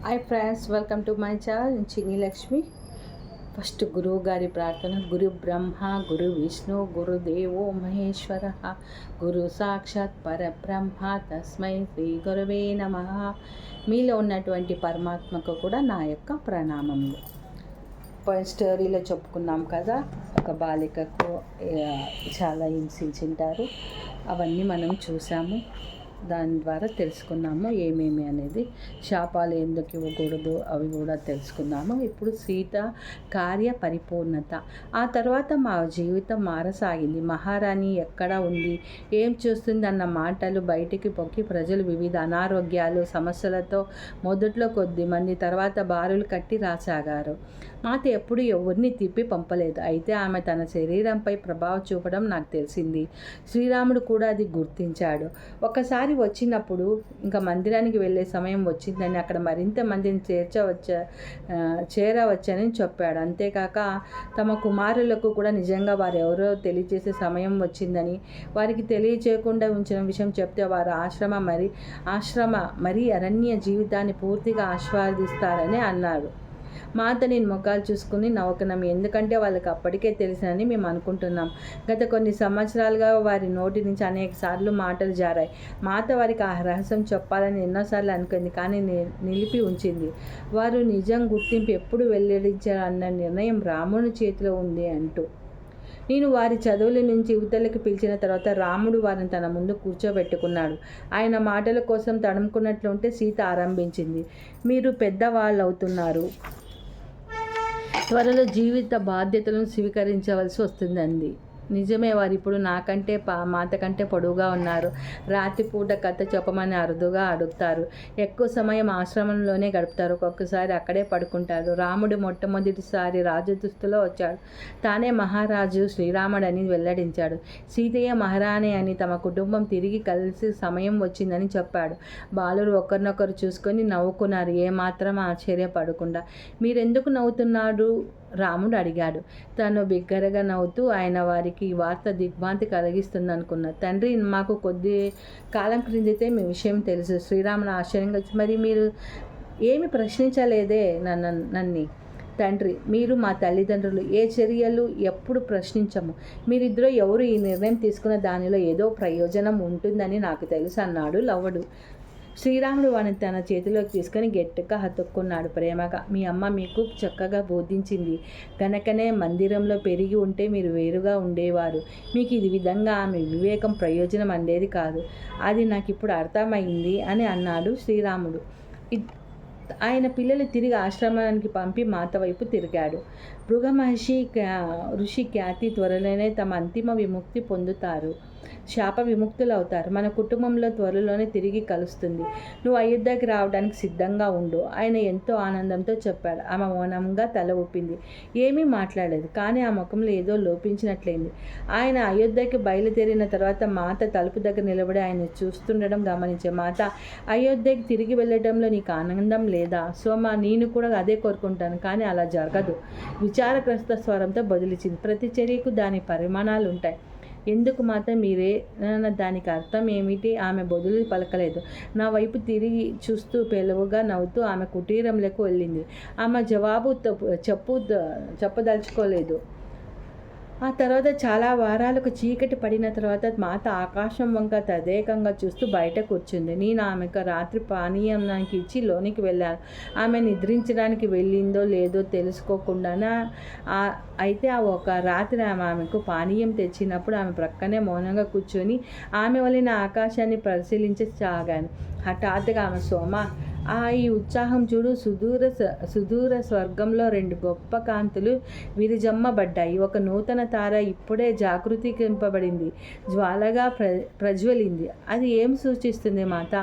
Hi friends, welcome to my channel చిన్ని Lakshmi. First గురువు గారి ప్రార్థన. గురు బ్రహ్మ గురు విష్ణు గురుదేవో మహేశ్వర గురు సాక్షాత్ పరబ్రహ్మ తస్మై శ్రీ గురవే నమః. మీలో ఉన్నటువంటి పరమాత్మకు కూడా నా యొక్క ప్రణామములు. స్టోరీలో చెప్పుకున్నాం కదా, ఒక బాలికకు చాలా హింసించింటారు. అవన్నీ మనం చూసాము, దాని ద్వారా తెలుసుకున్నాము ఏమేమి అనేది. శాపాలు ఎందుకు ఇవ్వకూడదు అవి కూడా తెలుసుకున్నాము. ఇప్పుడు సీత కార్య పరిపూర్ణత. ఆ తర్వాత మా జీవితం మారసాగింది. మహారాణి ఎక్కడ ఉంది, ఏం చూస్తుంది అన్న మాటలు బయటికి పొక్కి ప్రజలు వివిధ అనారోగ్యాలు సమస్యలతో మొదట్లో కొద్ది మంది, తర్వాత బారులు కట్టి రాసాగారు. మాత ఎప్పుడు ఎవరిని తిప్పి పంపలేదు. అయితే ఆమె తన శరీరంపై ప్రభావం చూపడం నాకు తెలిసింది. శ్రీరాముడు కూడా అది గుర్తించాడు. ఒకసారి వచ్చినప్పుడు ఇంకా మందిరానికి వెళ్ళే సమయం వచ్చిందని, అక్కడ మరింత మందిని చేరవచ్చని చెప్పాడు. అంతేకాక తమ కుమారులకు కూడా నిజంగా వారు ఎవరో తెలియజేసే సమయం వచ్చిందని, వారికి తెలియచేయకుండా ఉంచిన విషయం చెప్తే వారు ఆశ్రమ మరి అరణ్య జీవితాన్ని పూర్తిగా ఆస్వాదిస్తారని అన్నాడు. మాత నేను ముఖాలు చూసుకుని నవ్వుకున్నాం. ఎందుకంటే వాళ్ళకి అప్పటికే తెలిసినని మేము అనుకుంటున్నాం. గత కొన్ని సంవత్సరాలుగా వారి నోటి నుంచి అనేక సార్లు మాటలు జారాయి. మాత వారికి ఆ రహస్యం చెప్పాలని ఎన్నోసార్లు అనుకుంది, కానీ నిలిపి ఉంచింది. వారు నిజం గుర్తింపు ఎప్పుడు వెల్లడించాలన్న నిర్ణయం రాముని చేతిలో ఉంది అంటూ. నేను వారి చదువుల నుంచి యువతలకు పిలిచిన తర్వాత రాముడు వారిని తన ముందు కూర్చోబెట్టుకున్నాడు. ఆయన మాటల కోసం తడుముకున్నట్లుంటే సీత ఆరంభించింది. మీరు పెద్దవాళ్ళు అవుతున్నారు, త్వరలో జీవిత బాధ్యతలను స్వీకరించవలసి వస్తుందండి. నిజమే, వారు ఇప్పుడు నాకంటే మాత కంటే పొడవుగా ఉన్నారు. రాత్రిపూట కథ చెప్పమని అరుదుగా అడుగుతారు. ఎక్కువ సమయం ఆశ్రమంలోనే గడుపుతారు. ఒక్కొక్కసారి అక్కడే పడుకుంటారు. రాముడు మొట్టమొదటిసారి రాజు దుస్తులో వచ్చాడు. తానే మహారాజు శ్రీరాముడని వెల్లడించాడు. సీతయ్య మహారాణి అని, తమ కుటుంబం తిరిగి కలిసి సమయం వచ్చిందని చెప్పాడు. బాలురు ఒకరినొకరు చూసుకొని నవ్వుకున్నారు, ఏమాత్రం ఆశ్చర్యపడకుండా. మీరెందుకు నవ్వుతున్నాడు? రాముడు అడిగాడు. తను బిగ్గరగా నవ్వుతూ, ఆయన వారికి ఈ వార్త దిగ్భ్రాంతి కలిగిస్తుందనుకున్నా. తండ్రి, మాకు కొద్ది కాలం క్రిందటే మీ విషయం తెలుసు. శ్రీరాముడు ఆశ్చర్యంగా వచ్చి, మరి మీరు ఏమి ప్రశ్నించలేదే నన్ను? తండ్రి, మీరు మా తల్లిదండ్రులు, ఏ చర్యలు ఎప్పుడు ప్రశ్నించము. మీరిద్దరూ ఎవరు ఈ నిర్ణయం తీసుకున్న దానిలో ఏదో ప్రయోజనం ఉంటుందని నాకు తెలుసు అన్నాడు లవుడు. శ్రీరాముడు వాడిని తన చేతిలోకి తీసుకొని గట్టిగా హత్తుకున్నాడు ప్రేమగా. మీ అమ్మ మీకు చక్కగా బోధించింది కనుకనే మందిరంలో పెరిగి ఉంటే మీరు వేరుగా ఉండేవారు. మీకు ఇది విధంగా ఆమె వివేకం ప్రయోజనం అందేది కాదు. అది నాకు ఇప్పుడు అర్థమైంది అని అన్నాడు శ్రీరాముడు. ఆయన పిల్లలు తిరిగి ఆశ్రమానికి పంపి మాత వైపు తిరిగాడు. భృగమహర్షి ఋషి ఖ్యాతి త్వరలోనే తమ అంతిమ విముక్తి పొందుతారు, శాప విముక్తులు అవుతారు. మన కుటుంబంలో త్వరలోనే తిరిగి కలుస్తుంది. నువ్వు అయోధ్యకి రావడానికి సిద్ధంగా ఉండు. ఆయన ఎంతో ఆనందంతో చెప్పాడు. ఆమె మౌనంగా తల ఊపింది, ఏమీ మాట్లాడలేదు. కానీ ఆ ముఖంలో ఏదో లోపించినట్లయింది. ఆయన అయోధ్యకి బయలుదేరిన తర్వాత మాత తలుపు దగ్గర నిలబడి ఆయన చూస్తుండడం గమనించే. మాత, అయోధ్యకి తిరిగి వెళ్ళడంలో నీకు ఆనందం లేదా? సోమ, నేను కూడా అదే కోరుకుంటాను, కానీ అలా జరగదు. విచారగ్రస్త స్వరంతో బదిలిచింది. ప్రతి చర్యకు దాని పరిమాణాలు ఉంటాయి. ఎందుకు మాత? మీరే దానికి అర్థం ఏమిటి? ఆమె బదులు పలకలేదు. నా వైపు తిరిగి చూస్తూ పెలువుగా నవ్వుతూ ఆమె కుటీరంలోకి వెళ్ళింది. ఆమె జవాబు చెప్పదలుచుకోలేదు. ఆ తర్వాత చాలా వారాలకు చీకటి పడిన తర్వాత మాత ఆకాశం వంక తదేకంగా చూస్తూ బయట కూర్చుంది. నేను ఆమెకు రాత్రి పానీయానికి ఇచ్చి లోనికి వెళ్ళాను. ఆమె నిద్రించడానికి వెళ్ళిందో లేదో తెలుసుకోకుండానే అయితే ఆ ఒక రాత్రి ఆమెకు పానీయం తెచ్చినప్పుడు ఆమె ప్రక్కనే మౌనంగా కూర్చొని ఆమె వలన ఆకాశాన్ని పరిశీలించసాగాను. హఠాత్తుగా ఆమె, సోమ, ఈ ఉత్సాహం చూడు. సుదూర స్వర్గంలో రెండు గొప్ప కాంతులు విరిజమ్మబడ్డాయి. ఒక నూతన తార ఇప్పుడే జాగృతీకరింపబడింది, జ్వాలగా ప్రజ్వలింది. అది ఏం సూచిస్తుంది మాత?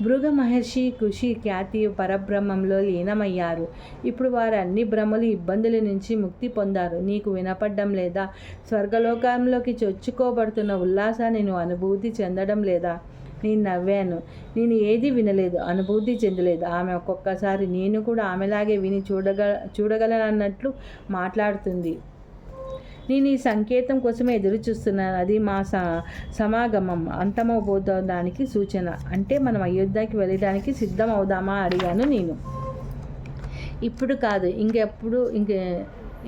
భృగ మహర్షి కృషి ఖ్యాతి పరబ్రహ్మంలో లీనమయ్యారు. ఇప్పుడు వారు అన్ని భ్రమలు ఇబ్బందుల నుంచి ముక్తి పొందారు. నీకు వినపడ్డం లేదా? స్వర్గలోకంలోకి చొచ్చుకోబడుతున్న ఉల్లాసాన్ని నువ్వు అనుభూతి చెందడం లేదా? నేను నవ్వాను. నేను ఏది వినలేదు, అనుభూతి చెందలేదు. ఆమె ఒక్కొక్కసారి నేను కూడా ఆమెలాగే విని చూడగలనన్నట్లు మాట్లాడుతుంది. నేను ఈ సంకేతం కోసమే ఎదురు చూస్తున్నాను. అది మా సమాగమం అంతమవబోదానికి సూచన. అంటే మనం అయోధ్యకి వెళ్ళడానికి సిద్ధం అవుదామా అడిగాను నేను. ఇప్పుడు కాదు,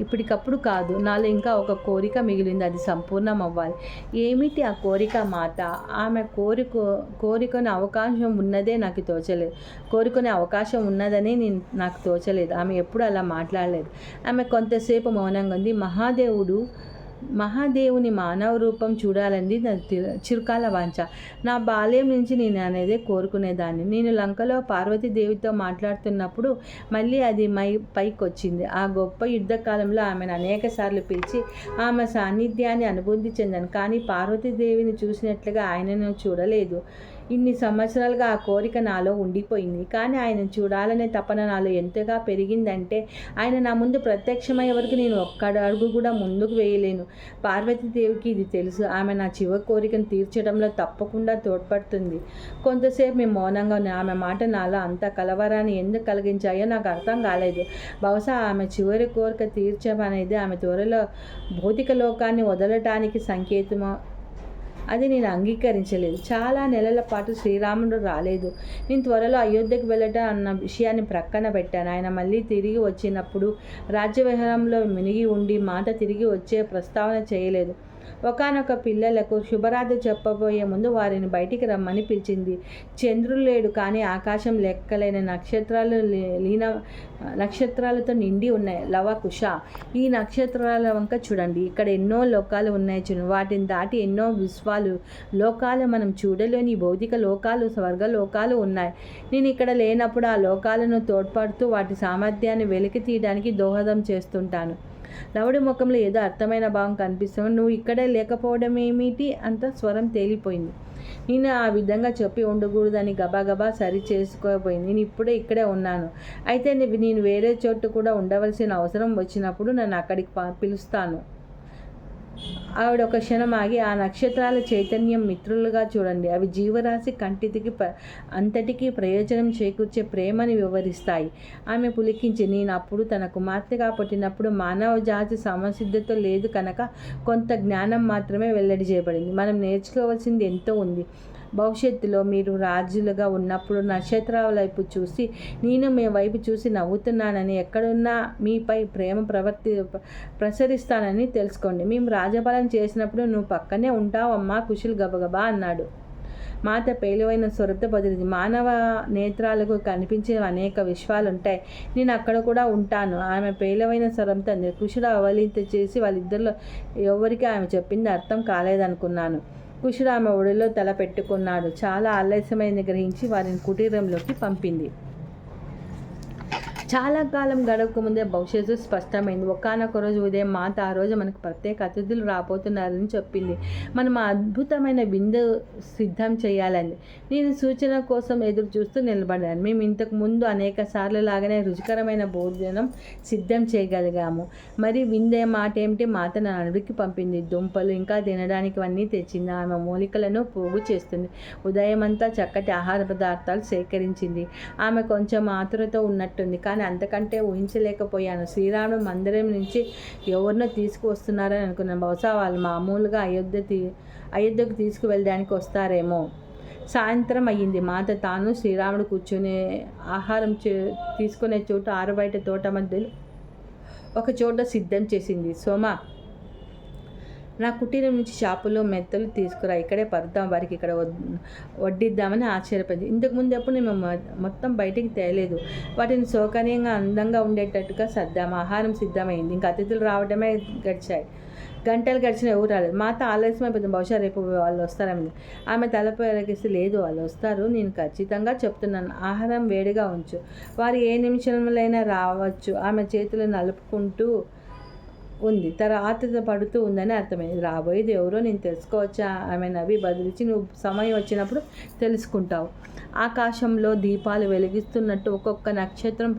ఇప్పటికప్పుడు కాదు, నాలో ఇంకా ఒక కోరిక మిగిలింది, అది సంపూర్ణం అవ్వాలి. ఏమిటి ఆ కోరిక మాత? ఆమె కోరుకునే అవకాశం ఉన్నదే నాకు తోచలేదు. కోరుకునే అవకాశం ఉన్నదని నాకు తోచలేదు. ఆమె ఎప్పుడు అలా మాట్లాడలేదు. ఆమె కొంతసేపు మౌనంగా ఉంది. మహాదేవుని మానవ రూపం చూడాలని నా చిరకాల వాంఛ. నా బాల్యం నుంచి నేను అనేది కోరుకునేదాన్ని. నేను లంకలో పార్వతీదేవితో మాట్లాడుతున్నప్పుడు మళ్ళీ అది పైకొచ్చింది. ఆ గొప్ప యుద్ధకాలంలో ఆమెను అనేక సార్లు పిలిచి ఆమె సాన్నిధ్యాన్ని అనుభూతి చెందాను. కానీ పార్వతీదేవిని చూసినట్లుగా ఆయనను చూడలేదు. ఇన్ని సంవత్సరాలుగా ఆ కోరిక నాలో ఉండిపోయింది. కానీ ఆయన చూడాలనే తపన నాలో ఎంతగా పెరిగిందంటే ఆయన నా ముందు ప్రత్యక్షమయ్యే వరకు నేను ఒక్క అడుగు కూడా ముందుకు వేయలేను. పార్వతీదేవికి ఇది తెలుసు. ఆమె నా చివరి కోరికను తీర్చడంలో తప్పకుండా తోడ్పడుతుంది. కొంతసేపు మేము మౌనంగా ఉన్నాం. ఆమె మాట నాలో అంత కలవరాన్ని ఎందుకు కలిగించాయో నాకు అర్థం కాలేదు. బహుశా ఆమె చివరి కోరిక తీర్చమనేది ఆమె త్వరలో భౌతిక లోకాన్ని వదలటానికి సంకేతమో. అది నేను అంగీకరించలేదు. చాలా నెలల పాటు శ్రీరాముడు రాలేదు. నేను త్వరలో అయోధ్యకు వెళ్ళటం అన్న విషయాన్ని ప్రక్కన పెట్టాను. ఆయన మళ్ళీ తిరిగి వచ్చినప్పుడు రాజ్యవిహారంలో మునిగి ఉండి మాత తిరిగి వచ్చే ప్రస్తావన చేయలేదు. ఒకానొక పిల్లలకు శుభరాత్రి చెప్పబోయే ముందు వారిని బయటికి రమ్మని పిలిచింది. చంద్రుడు లేడు, కానీ ఆకాశం లెక్కలేని నక్షత్రాలతో నిండి ఉన్నాయి. లవకుశ, ఈ నక్షత్రాల వంక చూడండి. ఇక్కడ ఎన్నో లోకాలు ఉన్నాయి. వాటిని దాటి ఎన్నో లోకాలు మనం చూడలేని భౌతిక లోకాలు, స్వర్గలోకాలు ఉన్నాయి. నేను ఇక్కడ లేనప్పుడు ఆ లోకాలను తోడ్పడుతూ వాటి సామర్థ్యాన్ని వెలికి తీయడానికి దోహదం చేస్తుంటాను. లవుడి ముఖంలో ఏదో అర్థమైన భావం కనిపిస్తుంది. నువ్వు ఇక్కడే లేకపోవడం ఏమిటి? అంత స్వరం తేలిపోయింది. నేను ఆ విధంగా చెప్పి ఉండకూడదని గబాగబా సరి చేసుకోపోయింది. నేను ఇప్పుడే ఇక్కడే ఉన్నాను. అయితే నేను వేరే చోటు కూడా ఉండవలసిన అవసరం వచ్చినప్పుడు నన్ను అక్కడికి పిలుస్తాను. ఆవిడ ఒక క్షణం ఆగి, ఆ నక్షత్రాల చైతన్యం మిత్రులుగా చూడండి. అవి జీవరాశి అంతటికీ ప్రయోజనం చేకూర్చే ప్రేమని వివరిస్తాయి. ఆమె పులికించి, నేను అప్పుడు తన కుమార్తెగా పుట్టినప్పుడు మానవ జాతి సమసిద్ధత లేదు కనుక కొంత జ్ఞానం మాత్రమే వెల్లడి చేయబడింది. మనం నేర్చుకోవాల్సింది ఎంతో ఉంది. భవిష్యత్తులో మీరు రాజులుగా ఉన్నప్పుడు నక్షత్రాల వైపు చూసి నేను మీ వైపు చూసి నవ్వుతున్నానని, ఎక్కడున్నా మీపై ప్రేమ ప్రసరిస్తానని తెలుసుకోండి. మేము రాజపాలన చేసినప్పుడు నువ్వు పక్కనే ఉంటావమ్మా, కుశల్ గబగబా అన్నాడు. మాత పేలువైన స్వరత బదిలింది. మానవ నేత్రాలకు కనిపించే అనేక విశ్వాలుంటాయి. నేను అక్కడ కూడా ఉంటాను. ఆమె పేలవైన స్వరంతో అంది. కుశుడు అవలింత చేసి వాళ్ళిద్దరిలో ఎవరికి ఆమె చెప్పింది అర్థం కాలేదనుకున్నాను. కుశుడు ఆమె ఒడిలో తల పెట్టుకున్నాడు. చాలా ఆలస్యమైంది గ్రహించి వారిని కుటీరంలోకి పంపింది. చాలా కాలం గడవకముందే భవిష్యత్తు స్పష్టమైంది. ఒకానొక రోజు ఉదయం మాత ఆ రోజు మనకు ప్రత్యేక అతిథులు రాబోతున్నారని చెప్పింది. మనం అద్భుతమైన విందు సిద్ధం చేయాలని. నేను సూచన కోసం ఎదురు చూస్తూ నిలబడ్డాను. మేము ఇంతకు ముందు అనేక సార్లు లాగానే రుచికరమైన భోజనం సిద్ధం చేయగలిగాము. మరి విందే మాట ఏమిటి? మాత నా అడవికి పంపింది. దుంపలు ఇంకా తినడానికి అన్నీ తెచ్చింది. ఆమె మూలికలను పోగు చేస్తుంది. ఉదయమంతా చక్కటి ఆహార పదార్థాలు సేకరించింది. ఆమె కొంచెం ఆతురతో ఉన్నట్టుంది, కానీ అంతకంటే ఊహించలేకపోయాను. శ్రీరాముడు మందిరం నుంచి ఎవరినో తీసుకువస్తున్నారని అనుకున్నాను. బహుశా వాళ్ళు మామూలుగా అయోధ్యకు తీసుకువెళ్ళడానికి వస్తారేమో. సాయంత్రం అయ్యింది. మాత తాను శ్రీరాముడు కూర్చునే ఆహారం తీసుకునే చోటు ఆరుబయట తోట మధ్యలో ఒక చోట సిద్ధం చేసింది. సోమ, నా కుటీరం నుంచి షాపులో మెత్తలు తీసుకురా, ఇక్కడే పరుద్దాం, వారికి ఇక్కడ వడ్డిద్దామని ఆశ్చర్యపోయింది. ఇంతకుముందు ఎప్పుడు మేము మొత్తం బయటికి తేలేదు. వాటిని సౌకర్యంగా అందంగా ఉండేటట్టుగా సర్దాము. ఆహారం సిద్ధమైంది. ఇంకా అతిథులు రావడమే గంటలు గడిచిన ఎవరు రాలేదు. మాత ఆలస్యమైపోతుంది. బహుశా రేపు వాళ్ళు వస్తారని ఆమె తలపై ఎరగిస్తే, లేదు, వాళ్ళు వస్తారు, నేను ఖచ్చితంగా చెప్తున్నాను. ఆహారం వేడిగా ఉంచు, వారు ఏ నిమిషంలోనైనా రావచ్చు. ఆమె చేతులు నలుపుకుంటూ ఉంది. ఆతృత పడుతూ ఉందని అర్థమైంది. రాబోయేది ఎవరో నేను తెలుసుకోవచ్చా? ఆమె నవ్వి బదిలించి, నువ్వు సమయం వచ్చినప్పుడు తెలుసుకుంటావు. ఆకాశంలో దీపాలు వెలిగిస్తున్నట్టు ఒక్కొక్క నక్షత్రం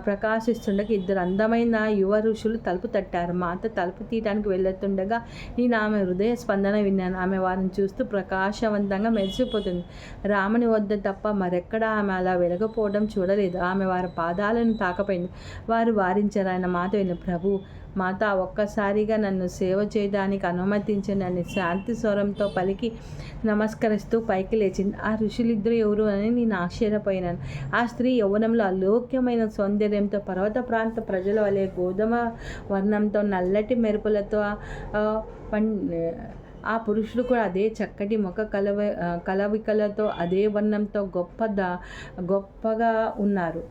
ప్రకాశిస్తుండగా ఇద్దరు అందమైన యువ ఋషులు తలుపు తట్టారు. మాత తలుపు తీయడానికి వెళ్ళుతుండగా నేను ఆమె హృదయ స్పందన విన్నాను. ఆమె వారిని చూస్తూ ప్రకాశవంతంగా మెరిసిపోతుంది. రాముని వద్ద తప్ప మరెక్కడా ఆమె అలా వెలగపోవడం చూడలేదు. ఆమె వారి పాదాలను తాకపోయింది. వారు వారించారు. ఆయన మాత విన్న, ప్రభు, మాత ఒక్కసారిగా నన్ను సేవ చేయడానికి అనుమతించనని శాంతి స్వరంతో పలికి నమస్కరిస్తూ పైకి లేచింది. ఆ ఋషులిద్దరూ ఎవరు అని నేను ఆశ్చర్యపోయినాను. ఆ స్త్రీ యవ్వనంలో అలోక్యమైన సౌందర్యంతో, పర్వత ప్రాంత ప్రజల వలె గోధుమ వర్ణంతో, నల్లటి మెరుపులతో, ఆ పురుషుడు కూడా అదే చక్కటి ముఖ కలవికలతో, అదే వర్ణంతో గొప్పగా ఉన్నారు.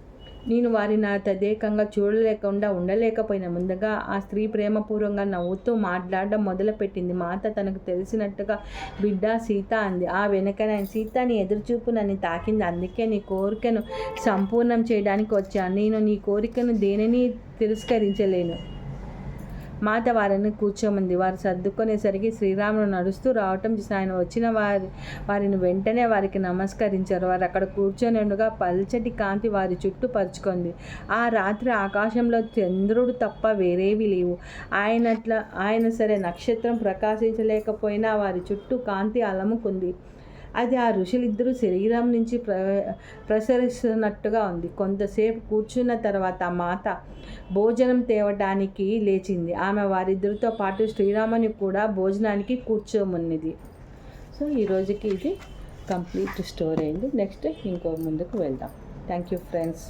నేను వారిని తదేకంగా చూడలేకుండా ఉండలేకపోయినా. ముందుగా ఆ స్త్రీ ప్రేమపూర్వకంగా నవ్వుతూ మాట్లాడడం మొదలుపెట్టింది. మాత తనకు తెలిసినట్టుగా బిడ్డ సీత అంది. ఆ వెనకనే సీత నీ ఎదురుచూపు నన్ను తాకింది. అందుకే నీ కోరికను సంపూర్ణం చేయడానికి వచ్చాను. నేను నీ కోరికను దేనిని తిరస్కరించలేను. మాత వారిని కూర్చోమంది. వారు సర్దుకునేసరికి శ్రీరాముడు నడుస్తూ రావటం చూసి ఆయన వచ్చిన వారిని వెంటనే వారికి నమస్కరించారు. వారు అక్కడ కూర్చొని ఉండగా పల్చటి కాంతి వారి చుట్టూ పరుచుకుంది. ఆ రాత్రి ఆకాశంలో చంద్రుడు తప్ప వేరేవి లేవు. ఆయన సరే నక్షత్రం ప్రకాశించలేకపోయినా వారి చుట్టూ కాంతి అలముకుంది. అది ఆ ఋషులిద్దరూ శరీరం నుంచి ప్రసరిస్తున్నట్టుగా ఉంది. కొంతసేపు కూర్చున్న తర్వాత మాత భోజనం తేవడానికి లేచింది. ఆమె వారిద్దరితో పాటు శ్రీరాముని కూడా భోజనానికి కూర్చోమన్నది. సో ఈరోజుకి ఇది కంప్లీట్ స్టోరీ అయింది. నెక్స్ట్ ఇంకో ముందుకు వెళ్దాం. Thank you friends.